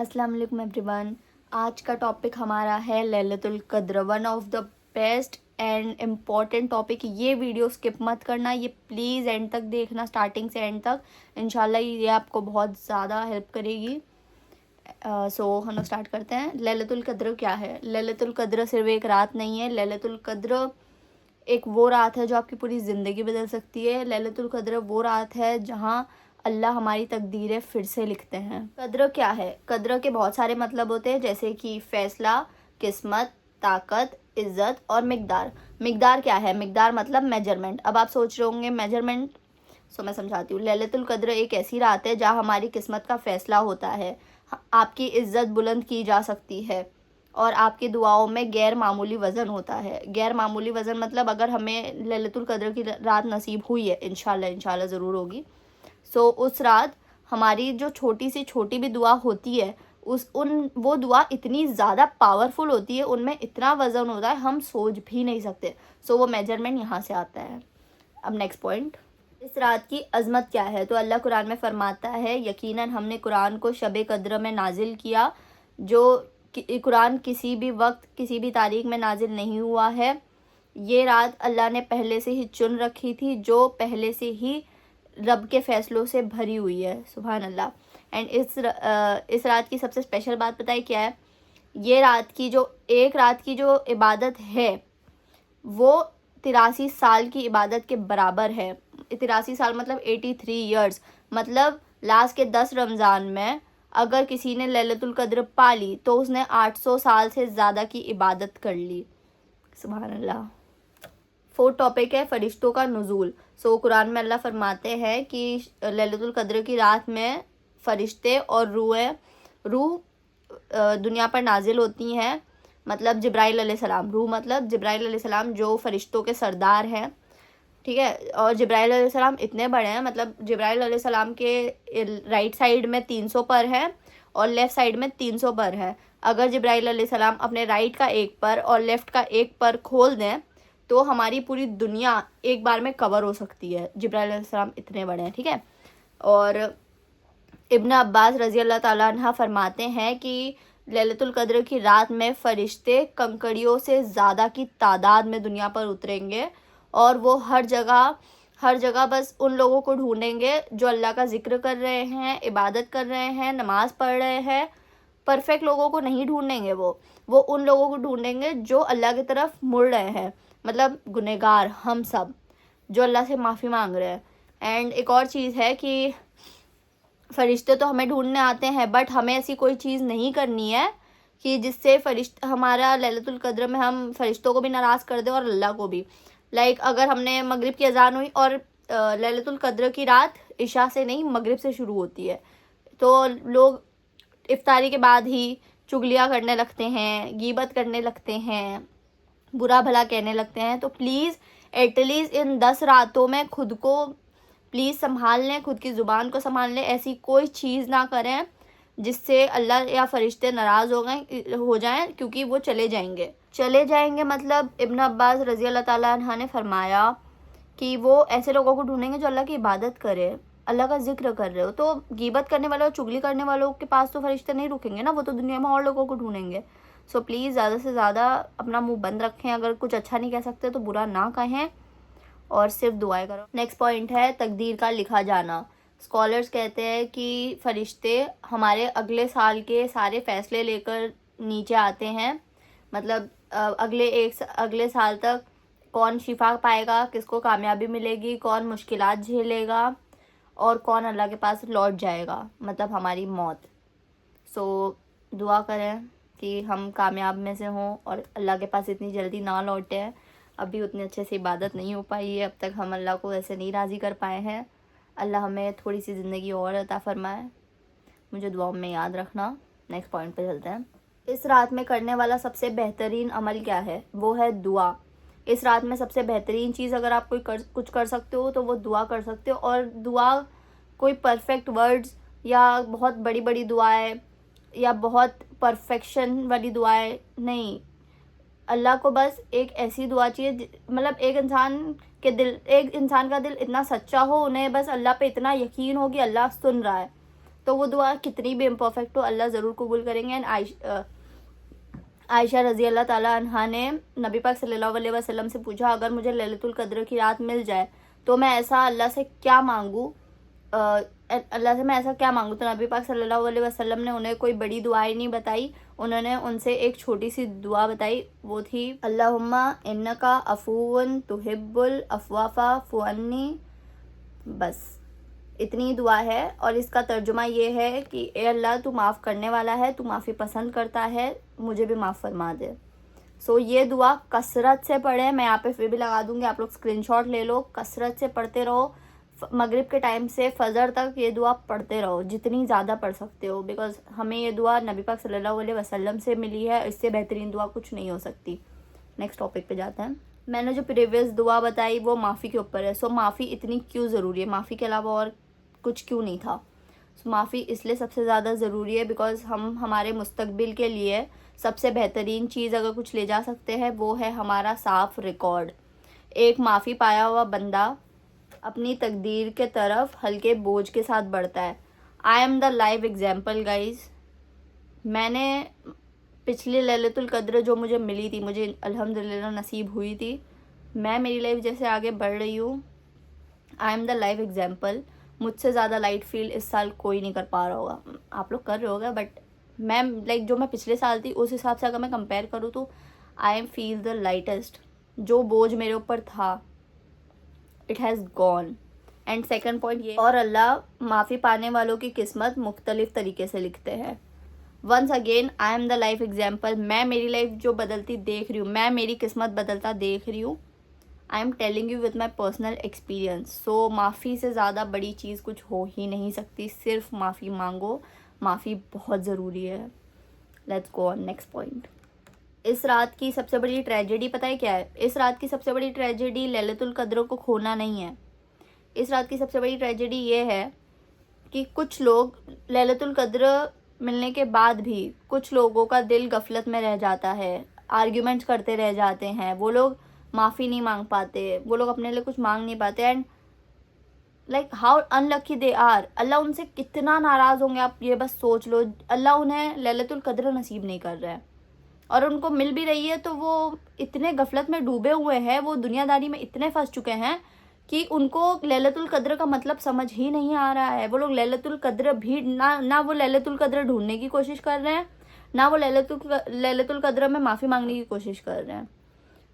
अस्सलाम वालेकुम एवरीवन। आज का टॉपिक हमारा है लैलतुल कद्र, one of the best and important topic. ये वीडियो स्किप मत करना, ये प्लीज़ एंड तक देखना, स्टार्टिंग से एंड तक। इंशाल्लाह ये आपको बहुत ज़्यादा हेल्प करेगी। सो हम लोग स्टार्ट करते हैं। लैलतुल कद्र क्या है? लैलतुल कद्र सिर्फ एक रात नहीं है। लैलतुल कद्र एक वो रात है जो आपकी पूरी ज़िंदगी बदल सकती है। लैलतुल कद्र वो रात है जहाँ अल्लाह हमारी तकदीरें फिर से लिखते हैं। कद्र क्या है? कद्र के बहुत सारे मतलब होते हैं, जैसे कि फ़ैसला, किस्मत, ताकत, इज़्ज़त और मिकदार। मिकदार क्या है? मिकदार मतलब मेजरमेंट। अब आप सोच रहे होंगे मेजरमेंट, सो मैं समझाती हूँ। लैलतुल कद्र एक ऐसी रात है जहाँ हमारी किस्मत का फ़ैसला होता है, आपकी इज़्ज़त बुलंद की जा सकती है और आपकी दुआओं में गैर मामूली वज़न होता है। गैर मामूली वज़न मतलब अगर हमें लैलतुल कद्र की रात नसीब हुई है, इंशाल्लाह ज़रूर होगी। सो उस रात हमारी जो छोटी से छोटी भी दुआ होती है, वो दुआ इतनी ज़्यादा पावरफुल होती है, उनमें इतना वज़न होता है हम सोच भी नहीं सकते। सो वो मेजरमेंट यहाँ से आता है। अब नेक्स्ट पॉइंट, इस रात की अज़मत क्या है? तो अल्लाह कुरान में फरमाता है, यकीनन हमने कुरान को शब कद्र में नाजिल किया। जो कुरान किसी भी वक्त किसी भी तारीख में नाजिल नहीं हुआ है। ये रात अल्लाह ने पहले से ही चुन रखी थी, जो पहले से ही रब के फ़ैसलों से भरी हुई है। सुभान अल्लाह। एंड इस रात की सबसे स्पेशल बात पता है क्या है? ये एक रात की जो इबादत है वो 83 साल की इबादत के बराबर है। 83 साल मतलब 83 ईयर्स। मतलब लास्ट के 10 रमज़ान में अगर किसी ने लैलतुल कद्र पा ली तो उसने 800 साल से ज़्यादा की इबादत कर ली। सुभान अल्लाह। फोर्थ टॉपिक है फरिश्तों का नुज़ूल। सो कुरान में अल्लाह फरमाते हैं कि लैलतुल कद्र की रात में फ़रिश्ते और रूह दुनिया पर नाजिल होती हैं। मतलब जिब्राइल अलैहिस्सलाम, रूह मतलब जिब्राइल अलैहिस्सलाम जो फ़रिश्तों के सरदार हैं, ठीक है। और जिब्राइल अलैहिस्सलाम इतने बड़े हैं, मतलब जिब्राइल अलैहिस्सलाम के राइट साइड में 300 पर है और लेफ़्ट साइड में 300 पर है। अगर जिब्राइल अलैहिस्सलाम अपने राइट का एक पर और लेफ़्ट का एक पर खोल दें तो हमारी पूरी दुनिया एक बार में कवर हो सकती है। जिब्राइल अलैहिस्सलाम इतने बड़े हैं, ठीक है। और इब्न अब्बास रज़ी अल्लाह ताला अन्हा फरमाते हैं कि लैलतुल कद्र की रात में फ़रिश्ते कंकड़ियों से ज़्यादा की तादाद में दुनिया पर उतरेंगे और वो हर जगह बस उन लोगों को ढूंढेंगे जो अल्लाह का ज़िक्र कर रहे हैं, इबादत कर रहे हैं, नमाज़ पढ़ रहे हैं। परफेक्ट लोगों को नहीं ढूंढेंगे, वो उन लोगों को ढूंढेंगे जो अल्लाह की तरफ मुड़ रहे हैं, मतलब गुनहगार हम सब जो अल्लाह से माफ़ी मांग रहे हैं। एंड एक और चीज़ है कि फ़रिश्ते तो हमें ढूंढने आते हैं, बट हमें ऐसी कोई चीज़ नहीं करनी है कि जिससे हमारा लैलतुल कद्र में हम फ़रिश्तों को भी नाराज़ कर दें और अल्लाह को भी। लाइक अगर हमने मगरिब की अज़ान हुई और लैलतुल कद्र की रात इशा से नहीं मगरिब से शुरू होती है, तो लोग इफ्तारी के बाद ही चुगलियाँ करने लगते हैं, गीबत करने लगते हैं, बुरा भला कहने लगते हैं। तो प्लीज़ एटलीस्ट इन 10 रातों में खुद को प्लीज़ संभाल लें, खुद की ज़ुबान को संभाल लें। ऐसी कोई चीज़ ना करें जिससे अल्लाह या फ़रिश्ते नाराज़ हो जाएं, क्योंकि वो चले जाएंगे। मतलब इब्न अब्बास रज़ी अल्लाह ताला अन्हा ने फरमाया कि वो ऐसे लोगों को ढूंढेंगे जो अल्लाह की इबादत करे, अल्लाह का जिक्र कर रहे हो। तो गीबत करने वालों और चुगली करने वालों के पास तो फ़रिश्ते नहीं रुकेंगे ना, वो तो दुनिया में और लोगों को ढूंढेंगे। सो प्लीज़ ज़्यादा से ज़्यादा अपना मुंह बंद रखें। अगर कुछ अच्छा नहीं कह सकते तो बुरा ना कहें और सिर्फ दुआएं करो। नेक्स्ट पॉइंट है तकदीर का लिखा जाना। स्कॉलर्स कहते हैं कि फ़रिश्ते हमारे अगले साल के सारे फ़ैसले लेकर नीचे आते हैं। मतलब अगले साल तक कौन शिफा पाएगा, किसको कामयाबी मिलेगी, कौन मुश्किलात झेलेगा और कौन अल्लाह के पास लौट जाएगा, मतलब हमारी मौत। सो दुआ करें कि हम कामयाब में से हों और अल्लाह के पास इतनी जल्दी ना लौटे। अभी उतने अच्छे से इबादत नहीं हो पाई है, अब तक हम अल्लाह को ऐसे नहीं राज़ी कर पाए हैं। अल्लाह हमें थोड़ी सी ज़िंदगी और अता फ़रमाए। मुझे दुआओं में याद रखना। नेक्स्ट पॉइंट पे चलते हैं। इस रात में करने वाला सबसे बेहतरीन अमल क्या है? वो है दुआ। इस रात में सबसे बेहतरीन चीज़ अगर आप कुछ कर सकते हो तो वो दुआ कर सकते हो। और दुआ कोई परफेक्ट वर्ड्स या बहुत बड़ी बड़ी दुआएं या बहुत परफेक्शन वाली दुआएं नहीं, अल्लाह को बस एक ऐसी दुआ चाहिए, मतलब एक इंसान का दिल इतना सच्चा हो, उन्हें बस अल्लाह पे इतना यकीन हो कि अल्लाह सुन रहा है, तो वो दुआ कितनी भी इम्परफेक्ट हो अल्लाह ज़रूर कबूल करेंगे। एंड आयशा रज़ी अल्लाह ताला अन्हा ने नबी पाक सल्लल्लाहु अलैहि वसल्लम से पूछा, अगर मुझे लैलतुल क़द्र की रात मिल जाए तो मैं ऐसा अल्लाह से क्या मांगूँ, अल्लाह से मैं ऐसा क्या मांगूँ। तो नबी पाक सल्लल्लाहु अलैहि वसल्लम ने उन्हें कोई बड़ी दुआएं नहीं बताई, उन्होंने उनसे एक छोटी सी दुआ बताई। वो थी अल्लाहुम्मा इन्नका अफूवन तुहिब्बुल अफ़्वाफ़ा फ़ुअन्नी। बस इतनी दुआ है और इसका तर्जुमा ये है कि ए अल्लाह तू माफ़ करने वाला है, तू माफ़ी पसंद करता है, मुझे भी माफ़ फरमा दे। सो ये दुआ कसरत से पढ़ें, मैं यहाँ पे फिर भी लगा दूँगी, आप लोग स्क्रीनशॉट ले लो, कसरत से पढ़ते रहो। मगरिब के टाइम से फजर तक ये दुआ पढ़ते रहो, जितनी ज़्यादा पढ़ सकते हो, बिकॉज हमें ये दुआ नबी पाक सल्लल्लाहु अलैहि वसल्लम से मिली है, इससे बेहतरीन दुआ कुछ नहीं हो सकती। नेक्स्ट टॉपिक पे जाते हैं। मैंने जो प्रीवियस दुआ बताई वो माफ़ी के ऊपर है। सो माफ़ी इतनी क्यों ज़रूरी है, माफ़ी के अलावा और कुछ क्यों नहीं था। सो माफ़ी इसलिए सबसे ज़्यादा ज़रूरी है बिकॉज हम हमारे मुस्तकबिल के लिए सबसे बेहतरीन चीज़ अगर कुछ ले जा सकते हैं वो है हमारा साफ़ रिकॉर्ड। एक माफ़ी पाया हुआ बंदा अपनी तकदीर के तरफ हल्के बोझ के साथ बढ़ता है। आई am the live example guys. मैंने पिछली लैलतुल क़द्र जो मुझे मिली थी, मुझे अल्हम्दुलिल्लाह नसीब हुई थी, मैं मेरी लाइफ जैसे आगे बढ़ रही हूँ। I am the live example. मुझसे ज़्यादा लाइट फील इस साल कोई नहीं कर पा रहा होगा, आप लोग कर रहे होगा, बट मैं लाइक जो मैं पिछले साल थी उस हिसाब से अगर मैं कंपेयर करूँ तो I am feel the lightest. जो बोझ मेरे ऊपर था it has gone. And second point ये, और अल्लाह माफ़ी पाने वालों की किस्मत मुख्तलिफ तरीके से लिखते हैं। Once again I am the life example. मैं मेरी लाइफ जो बदलती देख रही हूँ, मैं मेरी किस्मत बदलता देख रही हूँ। I am telling you with my personal experience. So माफ़ी से ज़्यादा बड़ी चीज़ कुछ हो ही नहीं सकती, सिर्फ माफ़ी मांगो, माफ़ी बहुत ज़रूरी है। Let's go on next point. इस रात की सबसे बड़ी ट्रेजेडी पता है क्या है? इस रात की सबसे बड़ी ट्रेजेडी लैलतुल क़द्र को खोना नहीं है। इस रात की सबसे बड़ी ट्रेजेडी ये है कि कुछ लोग लैलतुल क़द्र मिलने के बाद भी कुछ लोगों का दिल गफलत में रह जाता है, आर्ग्यूमेंट्स करते रह जाते हैं, वो लोग माफ़ी नहीं मांग पाते, वो लोग अपने लिए कुछ मांग नहीं पाते। And like how unlucky they are. अल्लाह उनसे कितना नाराज़ होंगे आप ये बस सोच लो। अल्लाह उन्हें लैलतुल क़द्र नसीब नहीं कर रहा है और उनको मिल भी रही है तो वो इतने गफलत में डूबे हुए हैं, वो दुनियादारी में इतने फंस चुके हैं कि उनको लैलतुल क़द्र का मतलब समझ ही नहीं आ रहा है। वो लोग लैलतुल क़द्र भी ना वो लैलतुल क़द्र ढूंढने की कोशिश कर रहे हैं, ना वो लैलतुल क़द्र में माफ़ी मांगने की कोशिश कर रहे हैं।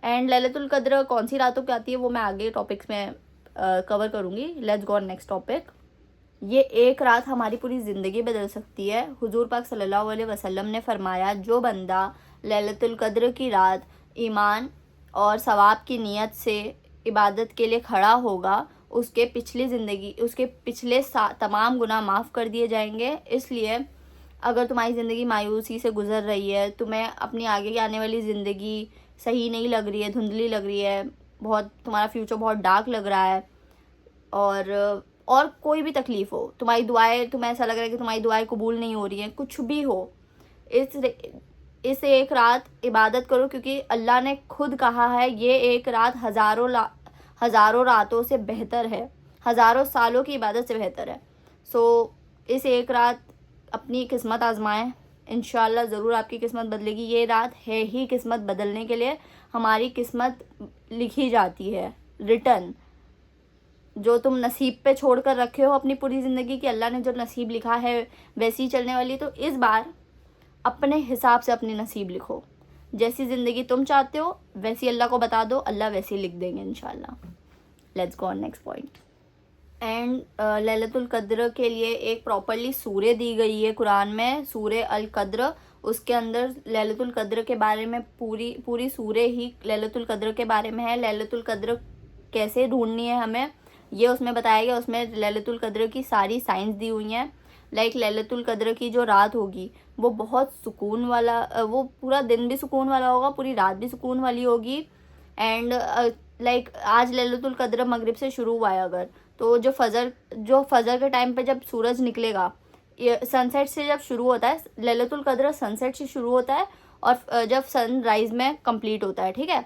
एंड लैलतुल क़द्र कौन सी रातों की आती है वो मैं आगे टॉपिक्स में कवर करूँगी। Let's go on next topic. ये एक रात हमारी पूरी ज़िंदगी बदल सकती है। हुजूर पाक सल्लल्लाहु अलैहि वसल्लम ने फरमाया, जो बंदा लैलतुल क़द्र की रात ईमान और सवाब की नीयत से इबादत के लिए खड़ा होगा, उसके पिछले तमाम गुनाह माफ़ कर दिए जाएंगे। इसलिए अगर तुम्हारी ज़िंदगी मायूसी से गुजर रही है, तुम्हें अपनी आगे की आने वाली ज़िंदगी सही नहीं लग रही है, धुंधली लग रही है, बहुत तुम्हारा फ्यूचर बहुत डार्क लग रहा है, और कोई भी तकलीफ़ हो, तुम्हारी दुआएं, तुम्हें ऐसा लग रहा है कि तुम्हारी दुआएं कबूल नहीं हो रही हैं, कुछ भी हो, इस एक रात इबादत करो, क्योंकि अल्लाह ने खुद कहा है ये एक रात हज़ारों रातों से बेहतर है, हज़ारों सालों की इबादत से बेहतर है। सो इस एक रात अपनी किस्मत आजमाएं, इंशाल्लाह ज़रूर आपकी किस्मत बदलेगी। ये रात है ही किस्मत बदलने के लिए। हमारी किस्मत लिखी जाती है, रिटर्न, जो तुम नसीब पे छोड़ कर रखे हो अपनी पूरी ज़िंदगी की, अल्लाह ने जो नसीब लिखा है वैसी चलने वाली। तो इस बार अपने हिसाब से अपनी नसीब लिखो, जैसी ज़िंदगी तुम चाहते हो वैसी अल्लाह को बता दो, अल्लाह वैसी लिख देंगे इंशाल्लाह। Let's go on next point. And Lailatul क़द्र के लिए एक प्रॉपरली सूरे दी गई है कुरान में, सूरे अल क़द्र। उसके अंदर लैलतुल क़द्र के बारे में पूरी सूरे ही लैलतुल क़द्र के बारे में है। लैलतुल क़द्र कैसे ढूंढनी है हमें ये उसमें बताया गया। उसमें लैलतुल क़द्र की सारी साइंस दी हुई हैं। लाइक लैलतुल क़द्र की जो रात होगी वो बहुत सुकून वाला, वो पूरा दिन भी सुकून वाला होगा, पूरी रात भी सुकून वाली होगी। एंड लाइक आज लैलतुल क़द्र मगरिब से शुरू हुआ है अगर, तो जो फजर के टाइम पे जब सूरज निकलेगा, सनसेट से जब शुरू होता है, लैलतुल क़द्र सनसेट से शुरू होता है और जब सनराइज में कंप्लीट होता है, ठीक है।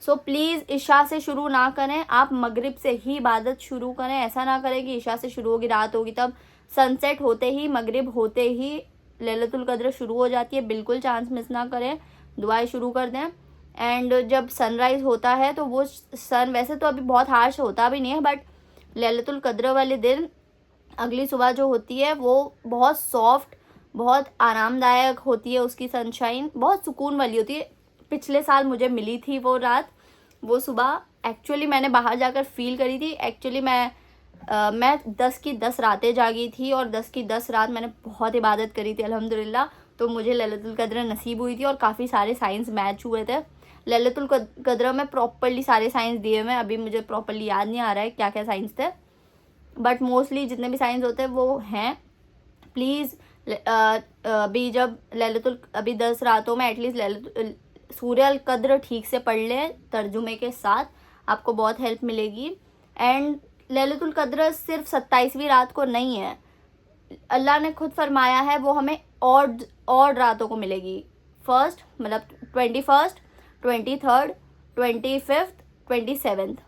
सो प्लीज़ इशा से शुरू ना करें, आप मगरिब से ही इबादत शुरू करें। ऐसा ना करें कि इशा से शुरू होगी, रात होगी, तब सनसेट होते ही, मगरिब होते ही लैलतुल कद्र शुरू हो जाती है। बिल्कुल चांस मिस ना करें, दुआएं शुरू कर दें। एंड जब सनराइज़ होता है तो वो सन वैसे तो अभी बहुत हार्श होता भी नहीं है, बट लैलतुल कद्र वाले दिन अगली सुबह जो होती है वो बहुत सॉफ्ट, बहुत आरामदायक होती है। उसकी सनशाइन बहुत सुकून वाली होती है। पिछले साल मुझे मिली थी वो रात, वो सुबह एक्चुअली मैंने बाहर जाकर फील करी थी। एक्चुअली मैं 10 की 10 रातें जागी थी और 10 की 10 रात मैंने बहुत इबादत करी थी अल्हम्दुलिल्लाह। तो मुझे लैलतुल कद्र नसीब हुई थी और काफ़ी सारे साइंस मैच हुए थे। लैलतुल कद्र में प्रॉपरली सारे साइंस दिए हुए हैं। अभी मुझे प्रॉपरली याद नहीं आ रहा है क्या क्या साइंस थे, बट मोस्टली जितने भी साइंस होते हैं वो हैं। प्लीज़ अभी जब अभी 10 रातों में एटलीस्ट सूर्य अल कद्र ठीक से पढ़ लें तर्जुमे के साथ, आपको बहुत हेल्प मिलेगी। एंड लैलतुल कद्र सिर्फ 27वीं रात को नहीं है, अल्लाह ने खुद फरमाया है वो हमें और रातों को मिलेगी। फर्स्ट मतलब 21st, 23rd, 25th, 27th,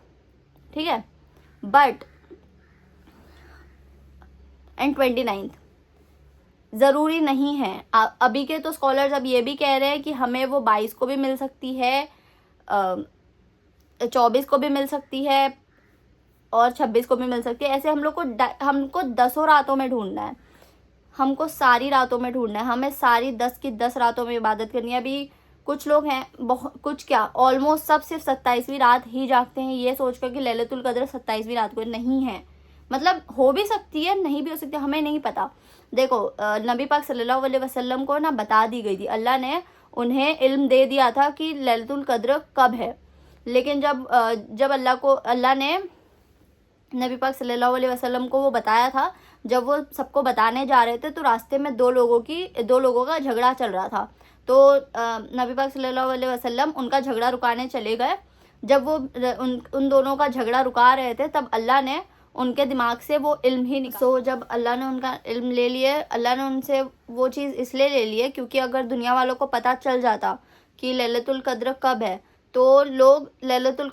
ठीक है, बट एंड 29th ज़रूरी नहीं है। अभी के तो स्कॉलर्स अब ये भी कह रहे हैं कि हमें वो 22 को भी मिल सकती है, 24 को भी मिल सकती है और 26 को भी मिल सकती है। ऐसे हमको 10 रातों में ढूंढना है, हमको सारी रातों में ढूंढना है, हमें सारी 10 की 10 रातों में इबादत करनी है। अभी कुछ लोग हैं, बहुत कुछ क्या ऑलमोस्ट सब सिर्फ 27वीं रात ही जागते हैं, ये सोचकर कि लैलतुल कद्र 27वीं रात को नहीं है। मतलब हो भी सकती है, नहीं भी हो सकती, हमें नहीं पता। देखो नबी पाक सल्लल्लाहु अलैहि वसल्लम को ना बता दी गई थी, अल्लाह ने उन्हें इल्म दे दिया था कि लैलतुल कद्र कब है। लेकिन जब अल्लाह ने नबी पाक सल्लल्लाहु अलैहि वसल्लम को वो बताया था, जब वो सबको बताने जा रहे थे तो रास्ते में दो लोगों का झगड़ा चल रहा था। तो नबी पाक सल्लल्लाहु अलैहि वसल्लम उनका झगड़ा रुकाने चले गए। जब वो उन दोनों का झगड़ा रुका रहे थे तब अल्लाह ने उनके दिमाग से वो इल्म ही निकाला। जब अल्लाह ने उनका इल्म ले लिए, अल्लाह ने उनसे वो चीज़ इसलिए ले ली है क्योंकि अगर दुनिया वालों को पता चल जाता कि लैलतुल कद्र कब है तो लोग लैलतुल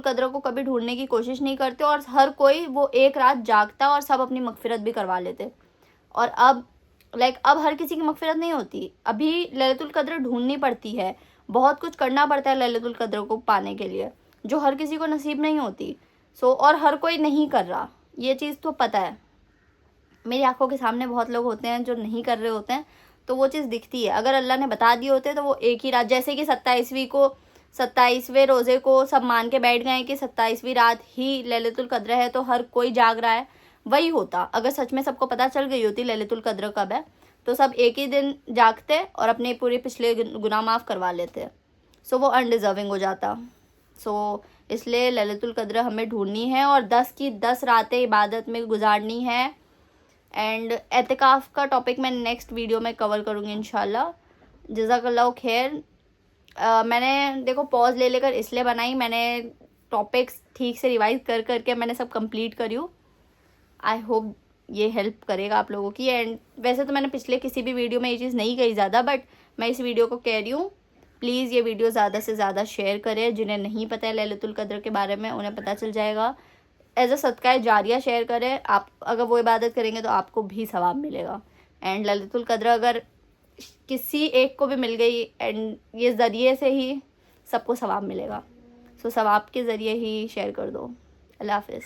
कद्र को कभी ढूंढने की कोशिश नहीं करते और हर कोई वो एक रात जागता और सब अपनी मगफिरत भी करवा लेते। और अब अब हर किसी की मगफिरत नहीं होती, अभी लैलतुल कद्र ढूंढनी पड़ती है, बहुत कुछ करना पड़ता है लैलतुल कद्र को पाने के लिए, जो हर किसी को नसीब नहीं होती। और हर कोई नहीं कर रहा, ये चीज़ तो पता है। मेरी आंखों के सामने बहुत लोग होते हैं जो नहीं कर रहे होते हैं, तो वो चीज़ दिखती है। अगर अल्लाह ने बता दिए होते तो वो एक ही रात, जैसे कि 27वें रोज़े को सब मान के बैठ गए कि 27वीं रात ही लैलतुल कद्र है तो हर कोई जाग रहा है, वही होता। अगर सच में सबको पता चल गई होती लैलतुल कद्र कब है तो सब एक ही दिन जागते और अपने पूरे पिछले गुनाह माफ़ करवा लेते। वो अनडिज़र्विंग हो जाता। इसलिए लैलतुल कद्र हमें ढूंढनी है और 10 की 10 रातें इबादत में गुजारनी है। एंड एतिकाफ़ का टॉपिक मैं नेक्स्ट वीडियो में कवर करूँगी इंशाल्लाह। जज़ाकल्लाह खैर। मैंने देखो पॉज ले लेकर इसलिए बनाई, मैंने टॉपिक्स ठीक से रिवाइज करके मैंने सब कंप्लीट करी हूँ। आई होप ये हेल्प करेगा आप लोगों की। एंड वैसे तो मैंने पिछले किसी भी वीडियो में ये चीज़ नहीं कही ज़्यादा, बट मैं इस वीडियो को कह रही हूँ। प्लीज़ ये वीडियो ज़्यादा से ज़्यादा शेयर करें, जिन्हें नहीं पता है लैलतुल कद्र के बारे में उन्हें पता चल जाएगा। एज अ सदका जारिया शेयर करें, आप अगर वो इबादत करेंगे तो आपको भी सवाब मिलेगा। एंड लैलतुल कद्र अगर किसी एक को भी मिल गई एंड ये ज़रिए से ही सबको सवाब मिलेगा, सवाब के ज़रिए ही शेयर कर दो। अल्लाह हाफ़िज़।